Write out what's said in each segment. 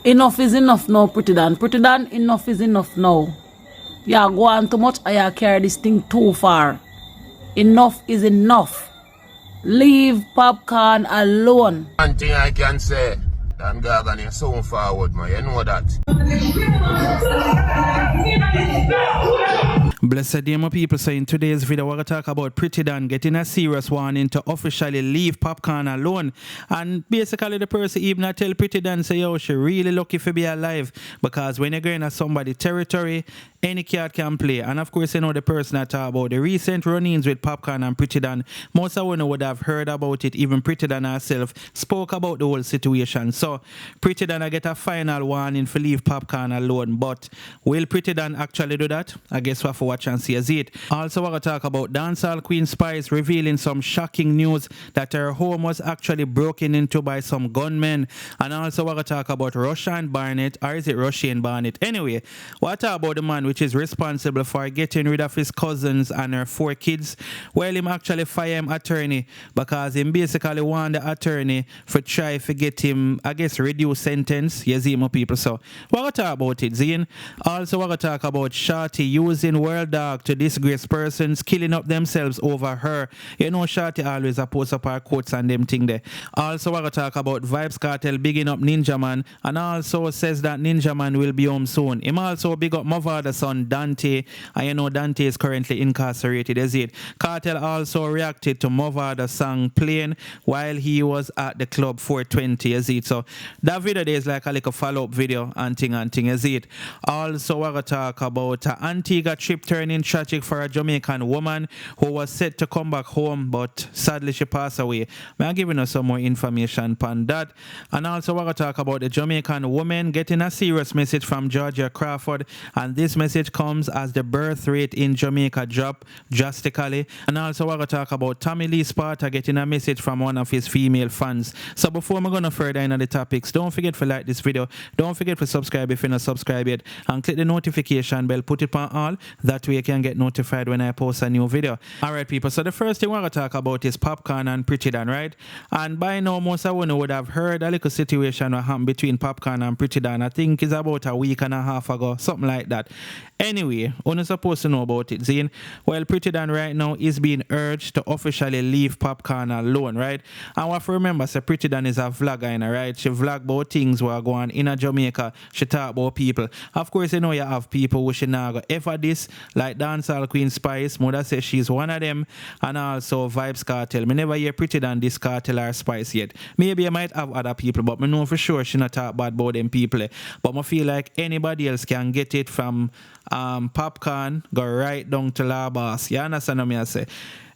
Enough is enough now, Pretty Dan. Pretty Dan, enough is enough now. You go on too much and you carry this thing too far. Enough is enough. Leave Popcaan alone. One thing I can say, Dan Gargan is so forward, man. You know that. Blessed day, my people. So in today's video, we're going to talk about Pretty Dan getting a serious warning to officially leave Popcaan alone. And basically the person even tell Pretty Dan, say, yo, she really lucky to be alive. Because when you're going to somebody's territory, any cat can play. And of course, you know the person that talk about the recent run-ins with Popcaan and Pretty Dan. Most of you would have heard about it. Even Pretty Dan herself spoke about the whole situation. So Pretty Dan get a final warning for leave Popcaan alone. But will Pretty Dan actually do that? I guess we'll have to watch and see as it. Also, we're going to talk about dancehall queen Spice revealing some shocking news that her home was actually broken into by some gunmen. And also, we're going to talk about Russian Barnett, or is it Russian Barnett? Anyway, what about the man which is responsible for getting rid of his cousins and her 4 kids? Well, him actually fire him attorney because him basically want the attorney for try to get him, I guess, reduce sentence. You see, my people. So, we're going to talk about it, Zine. Also, we're going to talk about Shorty using World Dog to disgrace persons, killing up themselves over her. You know, Shorty always post up her quotes and them thing there. Also, we're going to talk about Vybz Kartel bigging up Ninja Man, and also says that Ninja Man will be home soon. Him also big up my father's son Dante, and you know Dante is currently incarcerated, is it? Kartel also reacted to Mother's song playing while he was at the club 420, is it? So that video there is like a little follow-up video and thing, is it? Also, we're going to talk about Antigua trip turning tragic for a Jamaican woman who was set to come back home, but sadly she passed away. I'm giving us some more information on that. And also we're going to talk about the Jamaican woman getting a serious message from Georgia Crawford, and this message comes as the birth rate in Jamaica dropped drastically. And also we're going to talk about Tommy Lee Sparta getting a message from one of his female fans. So before we're going to further into the topics, don't forget to like this video, don't forget to subscribe if you're not subscribed yet, and click the notification bell, put it on all, that way you can get notified when I post a new video. Alright people, so the first thing we're going to talk about is Popcaan and Pretty Dan, right? And by now most of you would have heard a little situation that happened between Popcaan and Pretty Dan. I think it's about a week and a half ago, something like that. Anyway, you're not supposed to know about it, Zine. Well, Pretty Dan right now is being urged to officially leave Popcaan alone, right? And what I remember, so Pretty Dan is a vlogger, you know, right? She vlog about things where going in a Jamaica. She talk about people. Of course, you know you have people who should not go ever this, like dancehall queen Spice. Mother says she's one of them, and also Vybz Kartel. Me never hear Pretty Dan this Kartel or Spice yet. Maybe I might have other people, but me know for sure she not talk bad about them people. But I feel like anybody else can get it from Popcaan, go right down to La Boss. You understand what I say?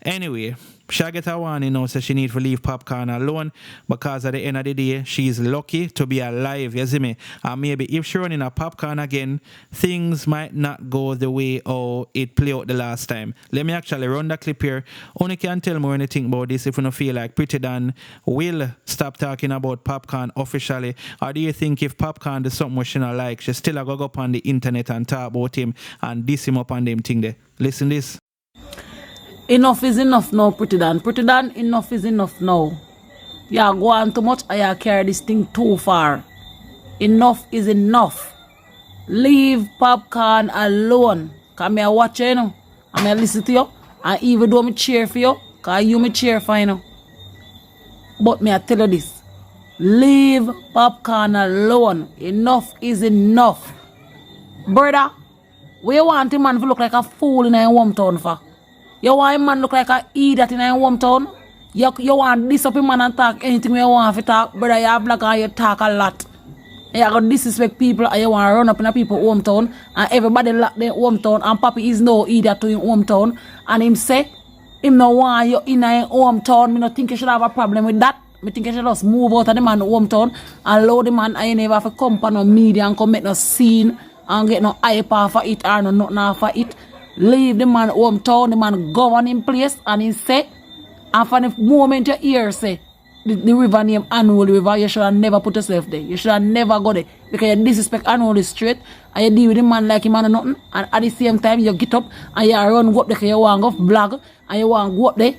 Anyway, she get a warning now, so she need to leave Popcaan alone because at the end of the day, she's lucky to be alive, you see me? And maybe if she run in a Popcaan again, things might not go the way how it played out the last time. Let me actually run the clip here. Only can tell more anything about this if you don't feel like Pretty Dan will stop talking about Popcaan officially. Or do you think if Popcaan does something she not like, she still go up on the internet and talk about him and diss him up on them thing there? Listen this. Enough is enough now, Pretty Dan. Pretty Dan, enough is enough now. You go on too much and you carry this thing too far. Enough is enough. Leave Popcaan alone. Because I watch you, you know, and I listen to you. And even though I cheer for you, because you me cheer for you know. But I tell you this. Leave Popcaan alone. Enough is enough. Brother, we want a man to look like a fool in a hometown for? You want a man look like an idiot in a hometown? You want this up a man and talk anything you want to talk, brother. You have black and you talk a lot. You got disrespect people and you want to run up in a people's hometown and everybody lock their hometown and Papi is no idiot to his hometown and him say, him no want you in a hometown. Me no think you should have a problem with that. Me think you should just move out of the man hometown and allow the man and you never have to come on no media and come make no scene and get no hype off of it or no nothing off of it. Leave the man hometown, the man govern in place, and he say, and from the moment you hear say, the river name Unholy River, you should have never put yourself there. You should have never go there. Because you disrespect Unholy Street, and you deal with the man like him and nothing, and at the same time you get up, and you run go up there because you want to go vlog, and you want to go up there,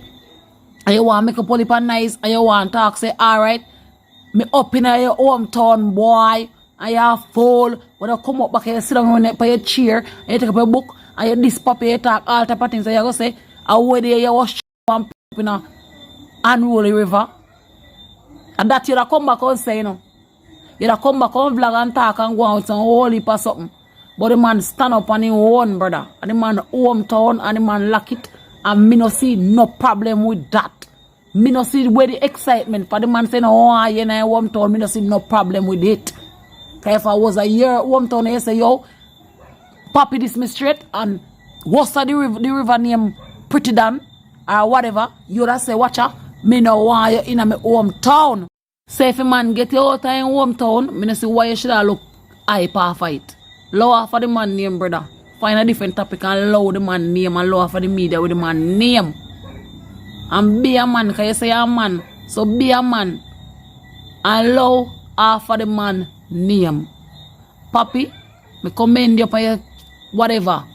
and you want to make a polyp nice, and you want to talk, say, alright, me up in your hometown, boy, and you fall. When you come up back, you sit down on your chair, and you take up a book, and you this puppy, you talk all type of things, and you go say, away there you wash one in a unruly river. And that you come back and say, you know. You come back on vlog and talk and go out some whole heap or something. But the man stand up on his own, brother. And the man hometown and the man lock it. And me no see no problem with that. Me no see where the excitement for the man saying, oh, you know, hometown, me no see no problem with it. Because if I was a year hometown, I say, yo, Papi this me straight and what's the river name Pretty Dan or whatever, you would say, watch out, me no want you in my hometown. So if a man get you out in hometown, me no see why you should have look hype off it. Lower for the man name, brother. Find a different topic and lower the man name and lower for the media with the man name. And be a man, because you say you're a man. So be a man. And low half for the man name. Papi, me commend you for your whatever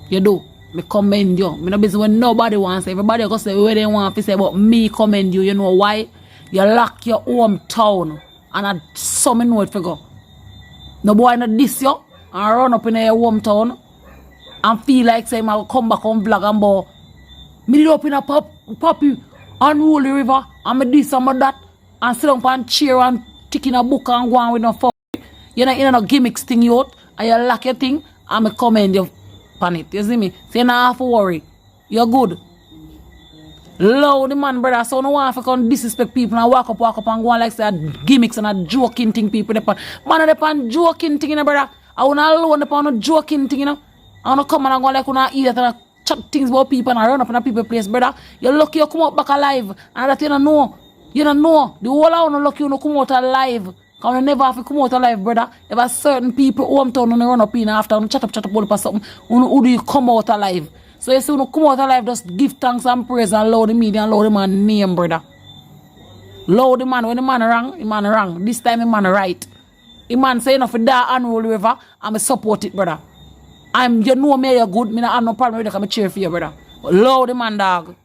you do. Me commend you. Me no busy when nobody wants. Everybody go say where they want to say, but me commend you. You know why? You lock your hometown. And I saw me know it for go. No boy not diss you. And run up in your hometown. And feel like say I come back on vlog and bow. Me up in a Papi unruly river. And me this and me that. And sit down and cheer and tick in a book and go on with no fuck. You know, in no gimmicks thing you out. And you lock your thing. And me commend you on it. You see me? So you don't have to worry. You're good. Low the man, brother. So no one to come disrespect people and walk up and go on like say gimmicks and a joking thing people depend. Man depend joking thing, you know, brother. I wanna alone depend on joking thing, you know. I wanna come and go like wanna eat it and chat things about people and run up in a people place, brother. You're lucky you come out back alive. And that you don't know. You don't know. The whole I wanna lucky you no come out alive. Cause you never have to come out alive, brother. If a certain people hometown when run up in after and chat up or something, who do you come out alive? So you see when you come out alive, just give thanks and praise and allow the media and allow the man name, brother. Allow the man, when the man wrong. This time the man right. The man say enough for that unruly river, I'm support it, brother. You know me, you're good, me not have no problem with it, I'm cheer for you, brother. But allow the man, dog.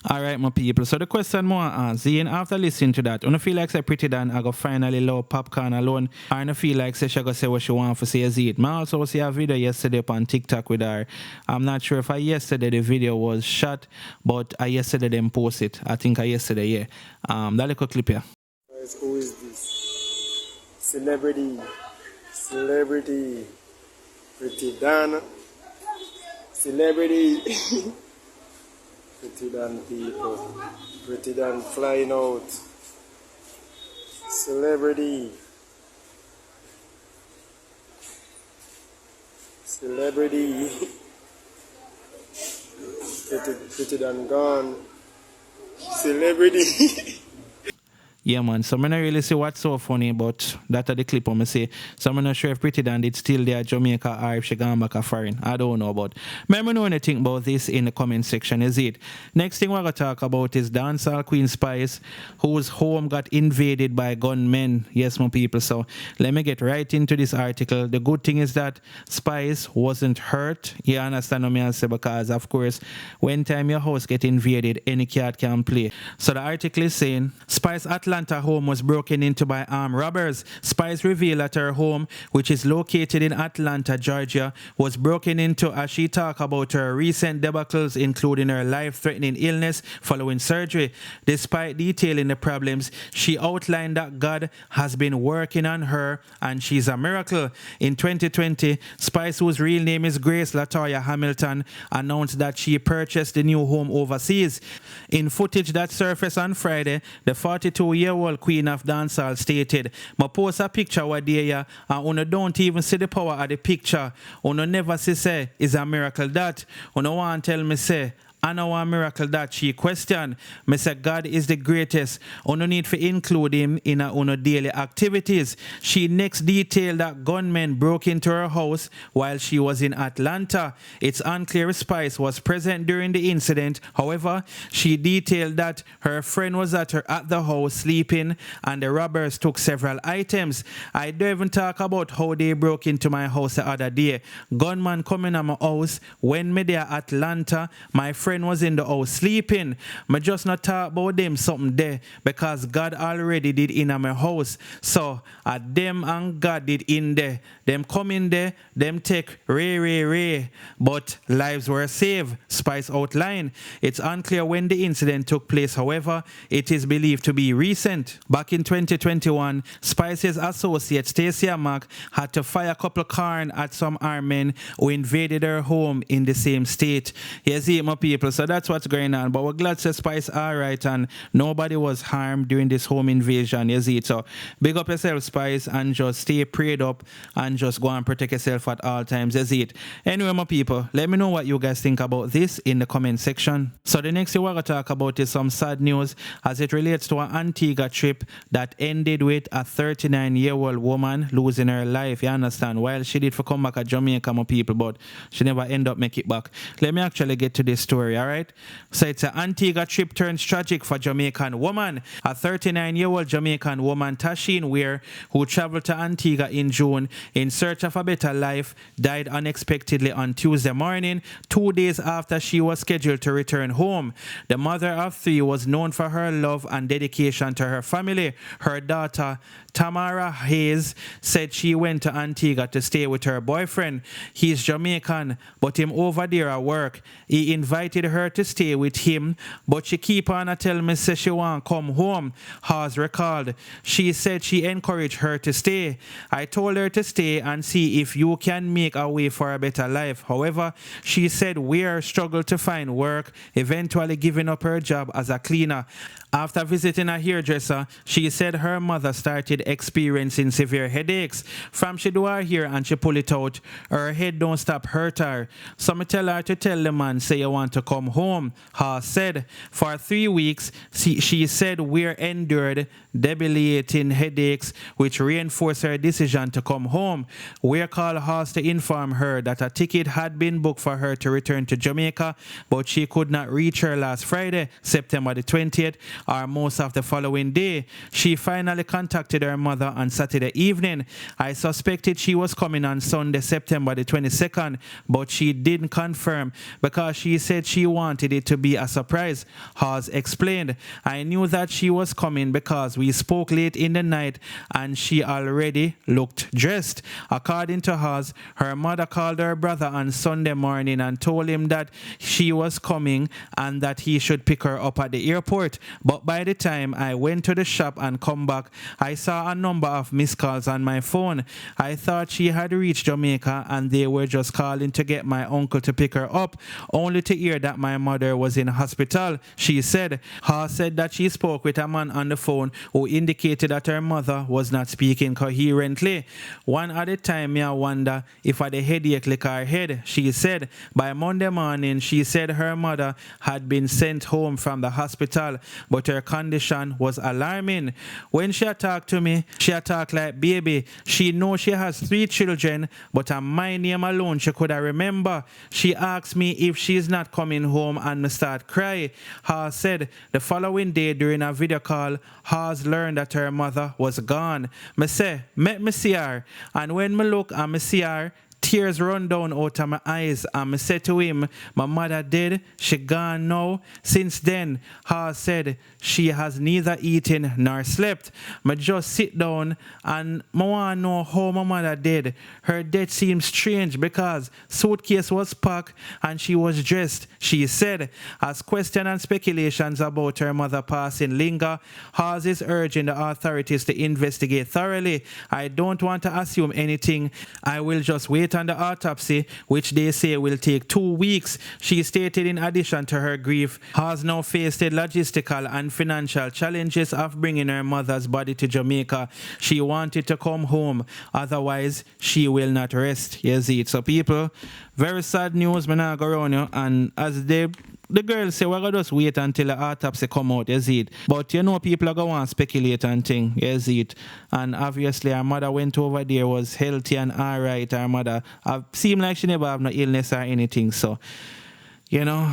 Alright, my people. So the question more asking, after listening to that, I feel like say Pretty Dan I go finally love Popcaan alone. I don't feel like say she go say what she want to say is it. I also see a video yesterday on TikTok with her. I'm not sure if yesterday the video was shot, but yesterday them post it. I think yesterday, yeah. That little clip here. Who is this? Celebrity. Pretty Dan. Celebrity. Pretty Dan people. Pretty Dan flying out. Celebrity. Pretty Dan gone. Celebrity. Yeah, man. So I don't really see what's so funny, but that's the clip I'm say. So I'm not sure if Pretty Dan did still there Jamaica or if she gone back a foreign. I don't know, but let me know anything about this in the comment section, is it? Next thing we're going to talk about is dancehall queen Spice, whose home got invaded by gunmen. Yes, my people. So let me get right into this article. The good thing is that Spice wasn't hurt. You understand what I say? Because, of course, when time your house get invaded, any cat can play. So the article is saying, Spice Atlanta home was broken into by armed robbers. Spice revealed that her home, which is located in Atlanta, Georgia, was broken into as she talked about her recent debacles, including her life-threatening illness following surgery. Despite detailing the problems, she outlined that God has been working on her and she's a miracle. In 2020, Spice, whose real name is Grace Latoya Hamilton, announced that she purchased the new home overseas. In footage that surfaced on Friday, the 42-year-old queen of dancehall stated, "Ma post a picture what there and una don't even see the power of the picture. Una never say is a miracle that. Una want tell me say I know a miracle that she questioned. Me say God is the greatest. Uno need to include him in our daily activities. She next detailed that gunmen broke into her house while she was in Atlanta. It's unclear if Spice was present during the incident. However, she detailed that her friend was at the house sleeping and the robbers took several items. I don't even talk about how they broke into my house the other day. Gunman coming at my house when me there Atlanta. My friend friend was in the house sleeping. I just not talk about them something there because God already did in my house. So them and God did in there. Them come in there, them take ray. But lives were saved. Spice outline. It's unclear when the incident took place. However, it is believed to be recent. Back in 2021, Spice's associate Stacey Mack had to fire a couple of cars at some armed men who invaded her home in the same state. You see, my people, so that's what's going on. But we're glad to Spice alright and nobody was harmed during this home invasion. You see, so big up yourself, Spice, and just stay prayed up and just go and protect yourself at all times. You see it. Anyway, my people, let me know what you guys think about this in the comment section. So the next thing we're going to talk about is some sad news as it relates to an Antigua trip that ended with a 39-year-old woman losing her life. You understand? While she did for come back at Jamaica, my people, but she never end up make it back. Let me actually get to this story, all right? So it's an Antigua trip turns tragic for Jamaican woman. A 39-year-old Jamaican woman, Tashin Weir, who traveled to Antigua in June in search of a better life, died unexpectedly on Tuesday morning, 2 days after she was scheduled to return home. The mother of 3 was known for her love and dedication to her family. Her daughter, Tamara Hayes, said she went to Antigua to stay with her boyfriend. He's Jamaican, but him over there at work. He invited her to stay with him, but she keep on a tell me say she want come home. Hawes recalled. She said she encouraged her to stay. I told her to stay and see if you can make a way for a better life. However, she said Weir struggled to find work, eventually giving up her job as a cleaner. After visiting a hairdresser, she said her mother started experiencing severe headaches. From she do her hair and she pull it out, her head don't stop hurt her. So me tell her to tell the man say you want to come home. Haas said for 3 weeks, she said Weir endured debilitating headaches which reinforced her decision to come home. Weir called Haas to inform her that a ticket had been booked for her to return to Jamaica, but she could not reach her last Friday, September the 20th, or most of the following day. She finally contacted her mother on Saturday evening. I suspected she was coming on Sunday, September the 22nd, but she didn't confirm because she said she wanted it to be a surprise. Haas explained, I knew that she was coming because we spoke late in the night and she already looked dressed. According to Haas, her mother called her brother on Sunday morning and told him that she was coming and that he should pick her up at the airport. But by the time I went to the shop and come back, I saw a number of missed calls on my phone. I thought she had reached Jamaica and they were just calling to get my uncle to pick her up, only to hear that my mother was in hospital, she said. Haas said that she spoke with a man on the phone who indicated that her mother was not speaking coherently. One at a time, I wonder if I had a headache like her head, she said. By Monday morning, she said her mother had been sent home from the hospital, but her condition was alarming. When she talked to me, she talked like baby. She knows she has 3 children, but on my name alone she could remember. She asked me if she's not coming home and me start cry. Haas said the following day during a video call, Haas learned that her mother was gone. Me say, met me see her, and when me look and me see her, tears run down out of my eyes and I said to him, my mother dead, she gone now. Since then, Haas said she has neither eaten nor slept. I just sit down and I want to know how my mother dead. Her death seems strange because suitcase was packed and she was dressed, she said. As questions and speculations about her mother passing linger, Haas is urging the authorities to investigate thoroughly. I don't want to assume anything. I will just wait on the autopsy, which they say will take 2 weeks. She stated in addition to her grief, has now faced the logistical and financial challenges of bringing her mother's body to Jamaica. She wanted to come home, otherwise she will not rest. You see it. So people, very sad news, man, I go around you, and as the girls say, we're going to just wait until the autopsy come out, you see it. But you know people are going to speculate and thing, you see it. And obviously our mother went over there, was healthy and alright. Our mother seemed like she never have no illness or anything. So you know,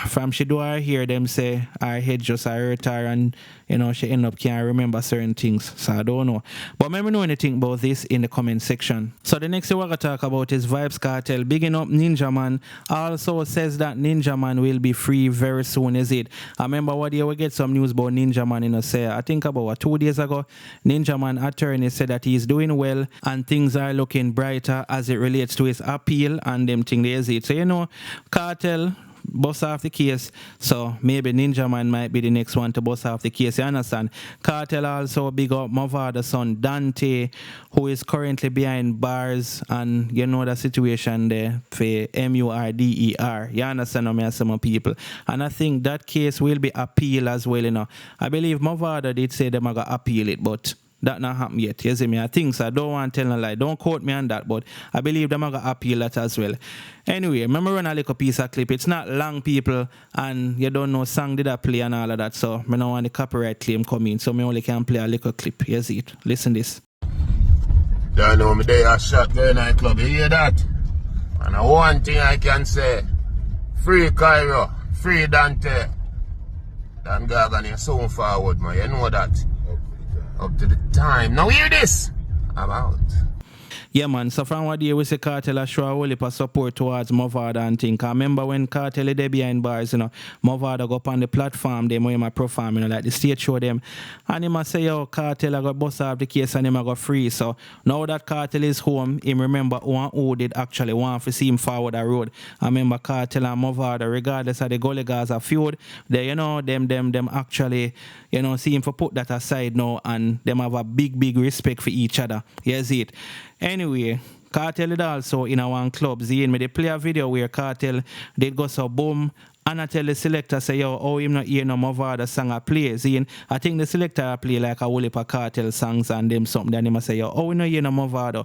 from she do her hear them say her head just hurt her and, you know, she end up can't remember certain things. So I don't know. But let me know anything about this in the comment section. So the next thing we're going to talk about is Vybz Kartel bigging up Ninja Man. Also says that Ninja Man will be free very soon, is it? I remember what year we get some news about Ninja Man, you know, say, I think about 2 days ago, Ninja Man attorney said that he's doing well and things are looking brighter as it relates to his appeal and them thing there, is it? So, you know, Kartel bust off the case, so maybe Ninja Man might be the next one to bust off the case, you understand? Kartel also big up Mavada's son Dante, who is currently behind bars, and you know the situation there for MURDER, you understand what I say, some people, and I think that case will be appealed as well, you know. I believe Mavada did say them are going to appeal it, but that not happened yet, you see me? I think so. I don't want to tell a lie. Don't quote me on that, but I believe them are going to appeal that as well. Anyway, remember run a little piece of clip. It's not long, people, and you don't know song did I play and all of that, so I don't want the copyright claim come in, so I only can play a little clip. You see it? Listen this. Don't know me there a shot going nightclub, you hear that? And one thing I can say, free Cairo, free Dante. Dan Gagan, you're so forward, man, you know that. Up to the time. Now hear this. I'm out. Yeah, man. So from what day we say Kartel show a whole heap of support towards Mavada and things. I remember when Kartel they behind bars, you know, Mavada go up on the platform, they might perform, you know, like the stage show them. And he must say, yo, Kartel I got bust off the case and him I got free. So now that Kartel is home, him remember who did actually want to see him forward the road. I remember Kartel and Mavada, regardless of the Gully Gaza feud, they, you know, them actually, you know, see him for put that aside now and them have a big respect for each other. You see it? Anyway, Kartel is also in our club. Zine, me they play a video where Kartel did go so boom. And I tell the selector, say, yo, oh, him not hear no Mavada song I play. Zine, I think the selector play like a whole heap of Kartel songs and them something. Then he must say, yo, oh, we not hear no Mavada.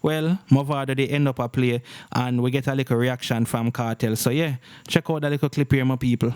Well, Mavada they end up a play and we get a little reaction from Kartel. So yeah, check out that little clip here, my people.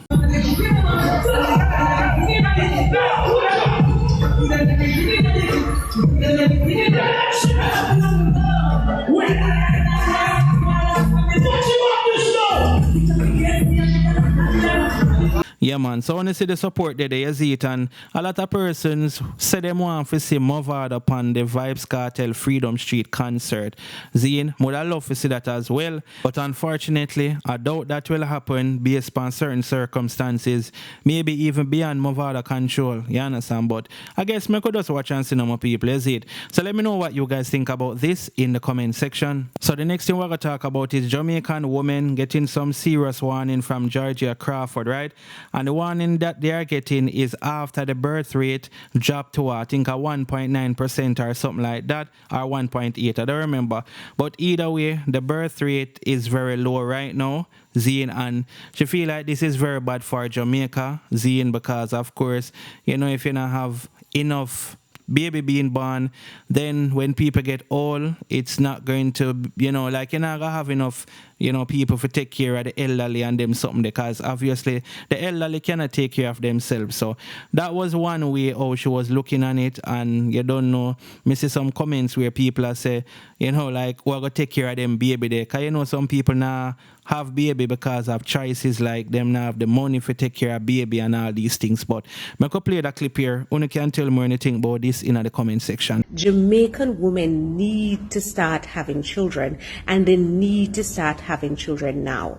Yeah, man. So when you see the support there, you see it, and a lot of persons say they want to see Mavada upon the Vybz Kartel Freedom Street concert. Zine, would I love to see that as well, but unfortunately, I doubt that will happen based on certain circumstances, maybe even beyond Mavada control. You understand? But I guess I could just watch and see no more people. Is it? So let me know what you guys think about this in the comment section. So the next thing we're gonna talk about is Jamaican women getting some serious warning from Georgia Crawford, right? And the warning that they are getting is after the birth rate dropped to, I think, a 1.9% or something like that, or 1.8, I don't remember. But either way, the birth rate is very low right now, Zine, and she feel like this is very bad for Jamaica, Zine, because, of course, you know, if you don't have enough baby being born, then when people get old, it's not going to, you know, like you're not going to have enough, you know, people to take care of the elderly and them something, because obviously the elderly cannot take care of themselves. So that was one way how she was looking on it, and you don't know, me see some comments where people are say, you know, like, we're going to take care of them baby there, because you know some people now have baby because of choices like them now have the money to take care of baby and all these things. But I could play that clip here. You can tell me anything about this in the comment section. Jamaican women need to start having children, and they need to start having children now.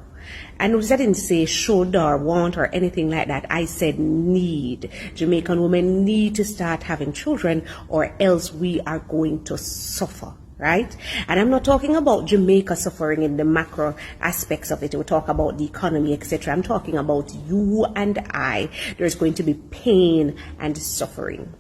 And I didn't say should or want or anything like that. I said need. Jamaican women need to start having children, or else we are going to suffer. Right? And I'm not talking about Jamaica suffering in the macro aspects of it. We'll talk about the economy, etc. I'm talking about you and I. There's going to be pain and suffering.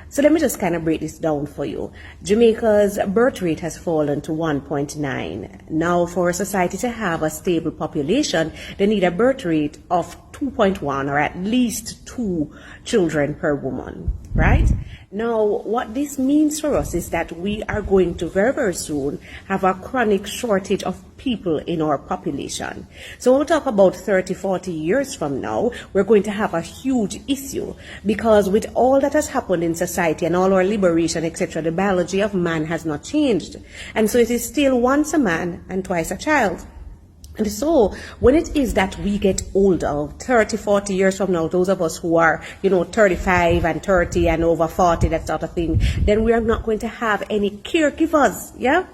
So let me just kind of break this down for you. Jamaica's birth rate has fallen to 1.9. Now, for a society to have a stable population, they need a birth rate of 2.1, or at least 2 children per woman, right? Now, what this means for us is that we are going to very, very soon have a chronic shortage of people in our population. So when we talk about 30, 40 years from now, we're going to have a huge issue because with all that has happened in society and all our liberation, etc., the biology of man has not changed. And so it is still once a man and twice a child. And so when it is that we get older, 30, 40 years from now, those of us who are, 35 and 30 and over 40, that sort of thing, then we are not going to have any caregivers, yeah?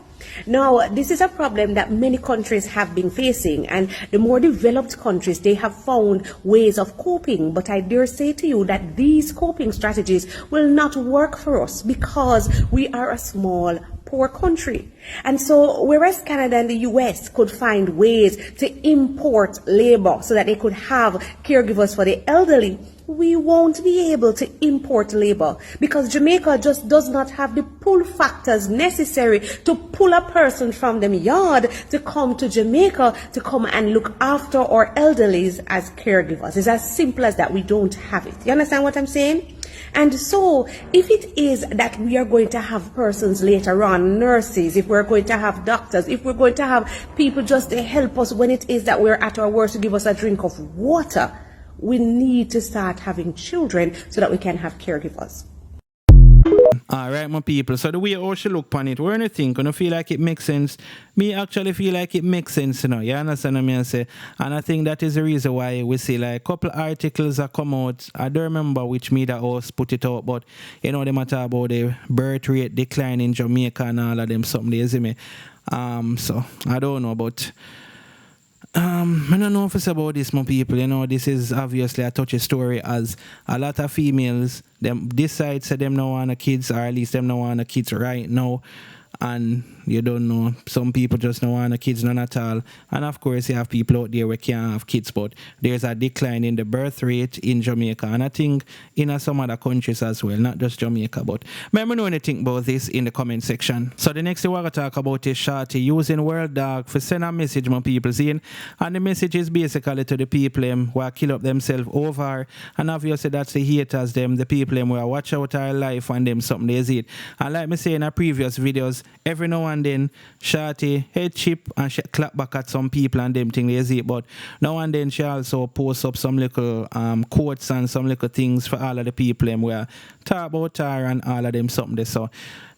Now, this is a problem that many countries have been facing, and the more developed countries, they have found ways of coping. But I dare say to you that these coping strategies will not work for us because we are a small, poor country. And so whereas Canada and the US could find ways to import labor so that they could have caregivers for the elderly, we won't be able to import labor because Jamaica just does not have the pull factors necessary to pull a person from them yard to come to Jamaica to come and look after our elderlies as caregivers. It's as simple as that. We don't have it. You understand what I'm saying? And so if it is that we are going to have persons later on, nurses, if we're going to have doctors, if we're going to have people just to help us when it is that we're at our worst to give us a drink of water, we need to start having children so that we can have caregivers. All right, my people. So the way I should look upon it, when you think, when you feel like it makes sense, me actually feel like it makes sense, you know. You understand what I say? And I think that is the reason why we see like a couple articles that come out. I don't remember which media house put it out, but they matter about the birth rate decline in Jamaica and all of them something, you see me? So I don't know, but I don't know if it's about this, my people. This is obviously a touchy story as a lot of females, them decide say them no want kids, or at least them no want kids right now. And you don't know, some people just don't want kids, none at all. And of course, you have people out there who can't have kids, but there's a decline in the birth rate in Jamaica. And I think in some other countries as well, not just Jamaica. But let me know anything about this in the comment section. So the next thing we're going to talk about is Shorty using World Dog for send a message, my people, seeing. And the message is basically to the people who are kill up themselves over. And obviously that's the haters, them, the people who are watch out our life and them something they see it. And like me say in our previous videos, every now and then Shorty head chip and she clap back at some people and them thing they see it, but now and then she also posts up some little quotes and some little things for all of the people where talk about her and all of them something there. So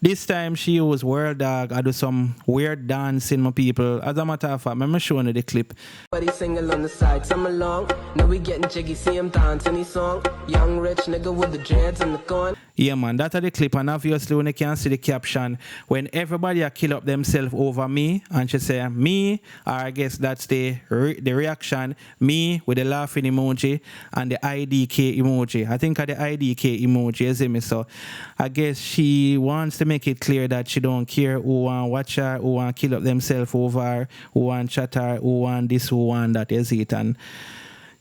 this time she used World Dog. I do some weird dancing, my people. As a matter of fact, I'm showing you the clip. Buddy single on the side, some along. Now we getting jiggy, see him dancing his song. Young rich nigga with the dreads and the gun. Yeah, man, that's the clip. And obviously, when you can see the caption, when everybody a kill up themselves over me, and she say, me, or I guess that's the reaction, me with the laughing emoji and the IDK emoji. I think of the IDK emoji, you see me? So I guess she wants to make it clear that she don't care who want watch her, who want kill up themselves over her, who want chat her, who want this, who want that, you see it? And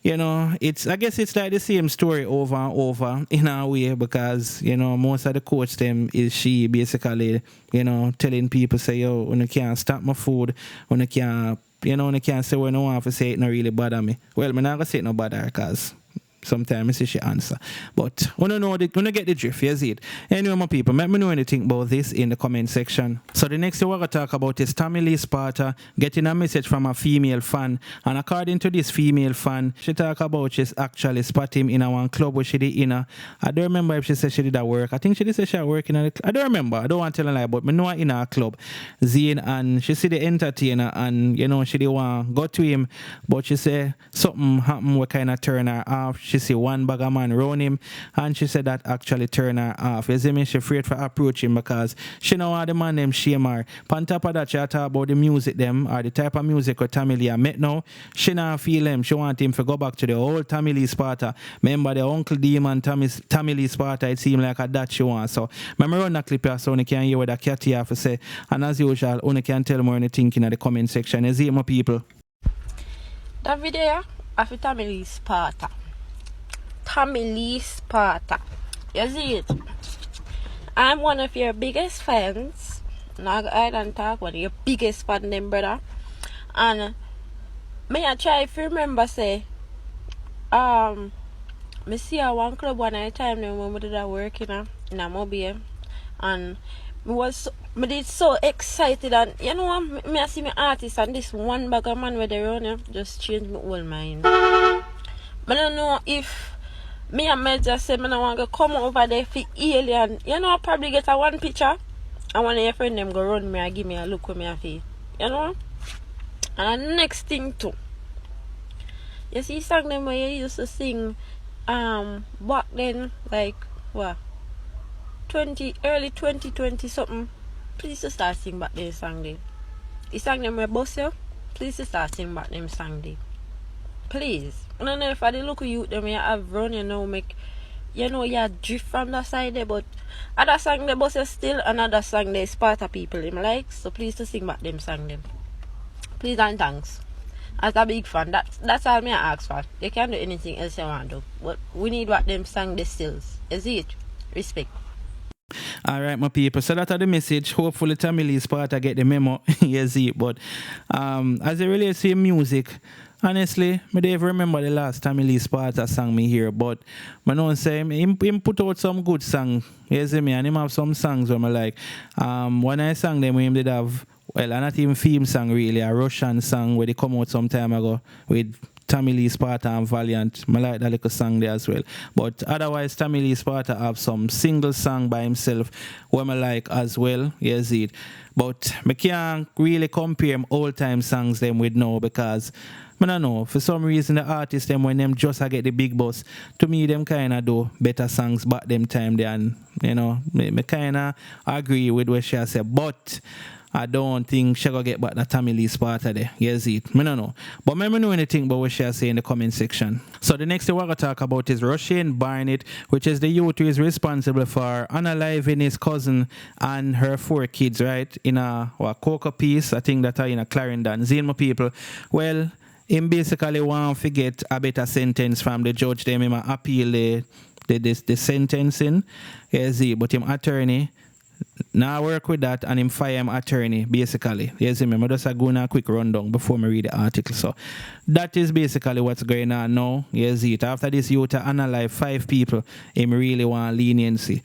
I guess it's like the same story over and over in a way because, most of the coach them is she basically, telling people say, yo, when you can't stop my food, when you can't, when you can't say when I want to say it, not really bother me. Well, I'm not going to say it no bother because sometimes I see she answer. But when you get the drift, you see it. Anyway, my people, let me know anything about this in the comment section. So the next thing we're going to talk about is Tommy Lee Sparta getting a message from a female fan. And according to this female fan, she talk about she's actually spot him in a one club where she did in a, I don't remember if she said she did a work. I think she did say she working in a, I don't remember. I don't want to tell a lie, but I know her in a club. Zane, and she see the entertainer and, she didn't want to go to him. But she said something happened what kind of turn her off. She see one bag of man round him and she said that actually turned her off. You see me? She afraid for approach him because she know how the man them shame her. On top of that, she talk about the music them or the type of music with Tommy Lee met now. She not feel him. She want him to go back to the old Tommy Lee Sparta. Remember the Uncle Demon Tommy Lee Sparta, it seemed like a that she want. So remember run that clip here so you can hear what the cat have to say. And as usual, you can tell more anything in the comment section. You see it, my people? That video of Tommy Lee Sparta. Tommy Lee Sparta. You see it? I'm one of your biggest fans. Now I don't talk one of your biggest fan them, brother. And may I try if you remember say me see a one club one at a time when we did that work, in a mobile, and me did so excited, and you know what, me I see my artist and this one bag of man where they run just changed my whole mind. I don't know if me and me just say me I want to come over there for alien. You know, I probably get a one picture and one of your friend them go run me and give me a look with me a face. You know? And the next thing too. You see song them where you used to sing back then, like what? Early 2020 something. Please to start sing back them song there. You sang them where boss you, please to start sing back them song there. Please. I don't know if I look at you them you have run, you know, make you know you drift from the side there, but other song the boss is still another song they Sparta people him like, so please to sing back them song them. Please and thanks. As a big fan, that's all me I ask for. You can't do anything else you want to do. But we need what them song the stills. Is it? Respect. All right, my people. So that's the message. Hopefully, Tamil Sparta get the memo. Yes, but as it relates to music, honestly, I don't even remember the last Tamil Sparta sang me here, but I know say him put out some good song. You see me, and him have some songs where I like. When I sang them, him did have, well, not even theme song really, a Russian song where they come out some time ago with Tamil Sparta and Valiant. I like that little song there as well. But otherwise, Tamil Sparta have some single song by himself where I like as well. Yes, it. But I can't really compare old time songs them with now because I don't know, for some reason the artists them when them just get the big boss, to me them kinda do better songs back them time there, and you know, me kinda agree with what she said, but I don't think she gonna get back the Tamil Sparta there. Yes, it. I don't know. But me know anything about what she say in the comment section. So the next thing we're gonna talk about is Russian Barnett, which is the youth who is responsible for unaliving his cousin and her 4 kids, right? In a coca piece, I think that are in a Clarendon. Zine my people. Well, him basically want to get a better sentence from the judge. Them him appeal the sentencing. Yes, but him attorney now work with that and him fire him attorney basically. Yes, remember just a go on a quick rundown before me read the article. So that is basically what's going on now. Yes, it after this youth analyze 5 people, him really want leniency.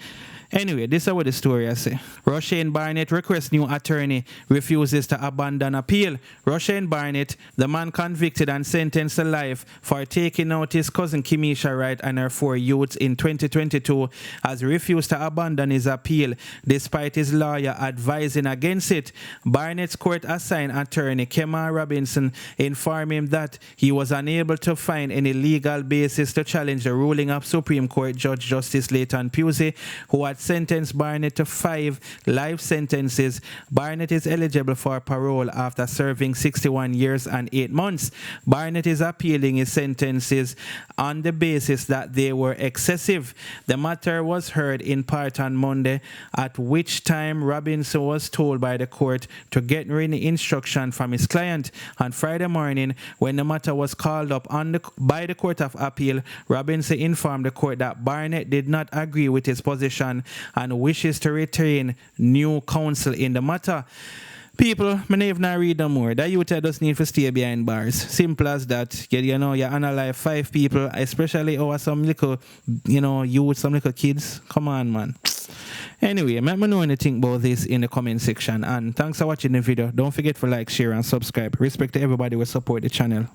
Anyway, this is what the story I say. Russian Barnett requests new attorney, refuses to abandon appeal. Russian Barnett, the man convicted and sentenced to life for taking out his cousin Kimisha Wright and her 4 youths in 2022, has refused to abandon his appeal despite his lawyer advising against it. Barnett's court assigned attorney Kemar Robinson informed him that he was unable to find any legal basis to challenge the ruling of Supreme Court Judge Justice Leighton Pusey, who had sentenced Barnett to 5 life sentences. Barnett is eligible for parole after serving 61 years and 8 months. Barnett is appealing his sentences on the basis that they were excessive. The matter was heard in part on Monday, at which time Robinson was told by the court to get written instruction from his client. On Friday morning, when the matter was called up by the Court of Appeal, Robinson informed the court that Barnett did not agree with his position and wishes to retain new counsel in the matter. People, I never not read no more. That youth just need to stay behind bars. Simple as that. You know, you analyze 5 people, especially over some little, you know, youth, some little kids. Come on, man. Anyway, let me know anything about this in the comment section. And thanks for watching the video. Don't forget to like, share, and subscribe. Respect to everybody who support the channel.